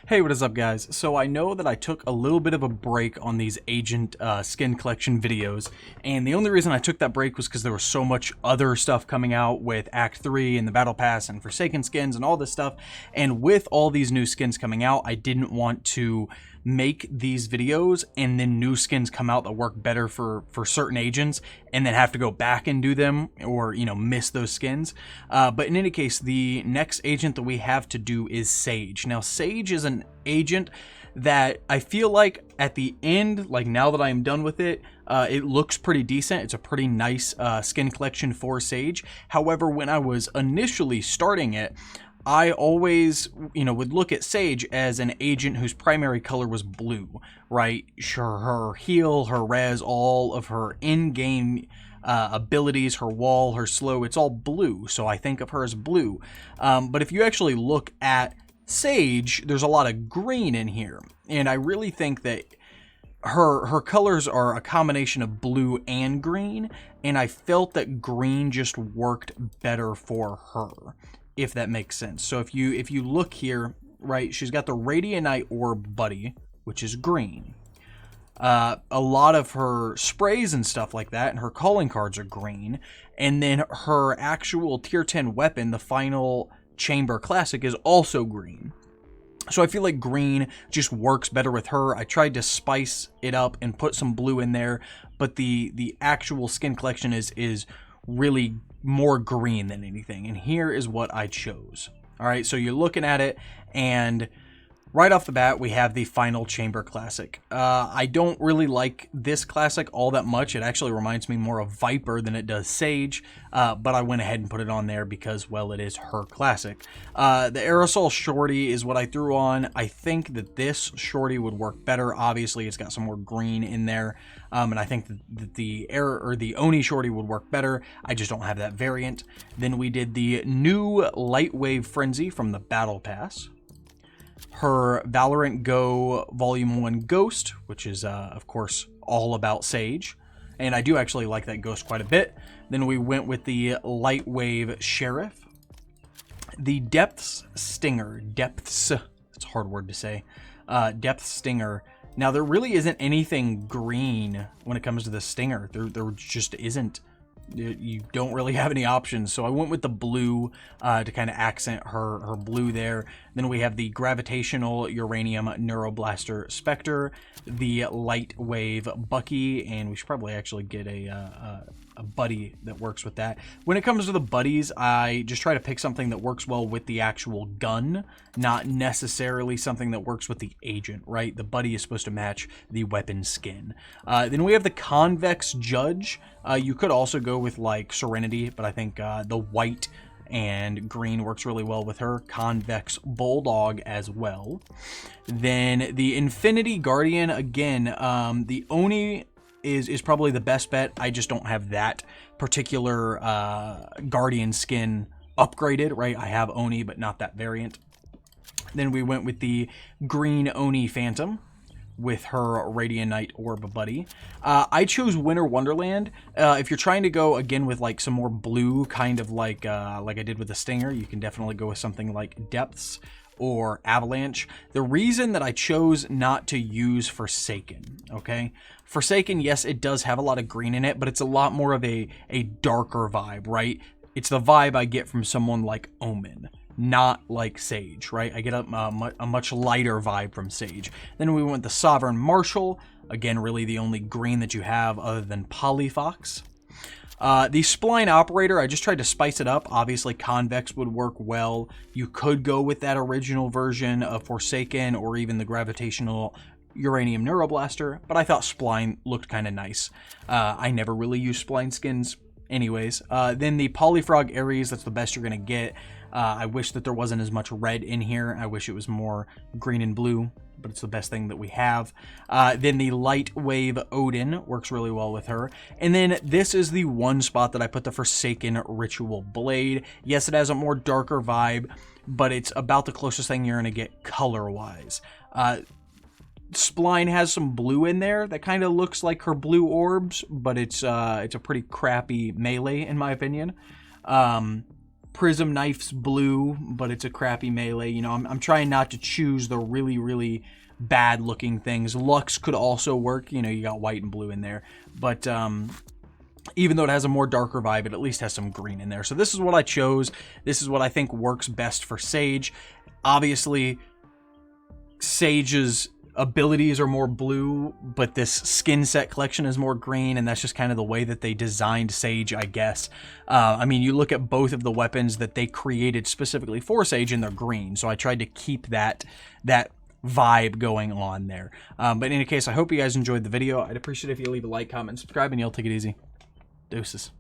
Hey, what is up, guys? So I know that I took a little bit of a break on these agent skin collection videos, and the only reason I took that break was because there was so much other stuff coming out with Act 3 and the Battle Pass and Forsaken skins and all this stuff, and with all these new skins coming out, I didn't want to make these videos and then new skins come out that work better for certain agents and then have to go back and do them or, you know, miss those skins. But in any case, the next agent that we have to do is Sage. Now, Sage is an agent that I feel like at the end, like now that I am done with it, it looks pretty decent. It's a pretty nice skin collection for Sage. However, when I was initially starting it, I always, would look at Sage as an agent whose primary color was blue, right? Sure, her heal, her res, all of her in-game abilities, her wall, her slow, it's all blue. So I think of her as blue. But if you actually look at Sage, there's a lot of green in here. And I really think that her colors are a combination of blue and green. And I felt that green just worked better for her, if that makes sense. So if you look here, right, she's got the Radiant Orb buddy, which is green. A lot of her sprays and stuff like that, and her calling cards are green. And then her actual tier 10 weapon, the final chamber classic, is also green. So I feel like green just works better with her. I tried to spice it up and put some blue in there, but the actual skin collection is really more green than anything. And here is what I chose. All right, so you're looking at it, and right off the bat, we have the Final Chamber Classic. I don't really like this classic all that much. It actually reminds me more of Viper than it does Sage, but I went ahead and put it on there because, well, it is her classic. The Aerosol Shorty is what I threw on. I think that this Shorty would work better. Obviously, it's got some more green in there, and I think that the Oni Shorty would work better. I just don't have that variant. Then we did the new Light Wave Frenzy from the Battle Pass. Her Valorant Go Volume 1 Ghost, which is, of course, all about Sage. And I do actually like that Ghost quite a bit. Then we went with the Light Wave Sheriff. The Depths Stinger. Depths. It's a hard word to say. Depth Stinger. Now, there really isn't anything green when it comes to the Stinger. There just isn't. You don't really have any options, so I went with the blue to kind of accent her blue there. Then we have the Gravitational Uranium Neuroblaster Spectre, the Light Wave Bucky, and we should probably actually get a buddy that works with that. When it comes to the buddies, I just try to pick something that works well with the actual gun, not necessarily something that works with the agent, right? The buddy is supposed to match the weapon skin. Then we have the Convex Judge. You could also go with like Serenity, but I think the white and green works really well with her. Convex Bulldog as well. Then the Infinity Guardian, again, the Oni is probably the best bet. I just don't have that particular Guardian skin upgraded, right? I have Oni, but not that variant. Then we went with the green Oni Phantom with her Radiant Orb buddy. I chose Winter Wonderland. If you're trying to go again with like some more blue, kind of like I did with the Stinger, you can definitely go with something like Depths or Avalanche. The reason that I chose not to use Forsaken, okay? Forsaken, yes, it does have a lot of green in it, but it's a lot more of a darker vibe, right? It's the vibe I get from someone like Omen, not like Sage, right? I get a much lighter vibe from Sage. Then we went with the Sovereign Marshal. Again, really the only green that you have other than Polyfox. The Spline Operator, I just tried to spice it up. Obviously, Convex would work well. You could go with that original version of Forsaken or even the Gravitational Uranium Neuroblaster, but I thought Spline looked kind of nice. I never really use Spline skins anyways. Then the Polyfrog Ares, that's the best you're going to get. I wish that there wasn't as much red in here. I wish it was more green and blue, but it's the best thing that we have. Then the Light Wave Odin works really well with her. And then this is the one spot that I put the Forsaken Ritual Blade. Yes, it has a more darker vibe, but it's about the closest thing you're going to get color-wise. Spline has some blue in there that kind of looks like her blue orbs, but it's a pretty crappy melee in my opinion. Prism Knife's blue, but it's a crappy melee. You know, I'm trying not to choose the really, really bad looking things. Lux could also work. You know, you got white and blue in there. But even though it has a more darker vibe, it at least has some green in there. So this is what I chose. This is what I think works best for Sage. Obviously, Sage's abilities are more blue, but this skin set collection is more green, and that's just kind of the way that they designed Sage, I guess. I mean, you look at both of the weapons that they created specifically for Sage, and they're green, so I tried to keep that vibe going on there. But in any case, I hope you guys enjoyed the video. I'd appreciate it if you leave a like, comment, and subscribe, and y'all take it easy. Deuces.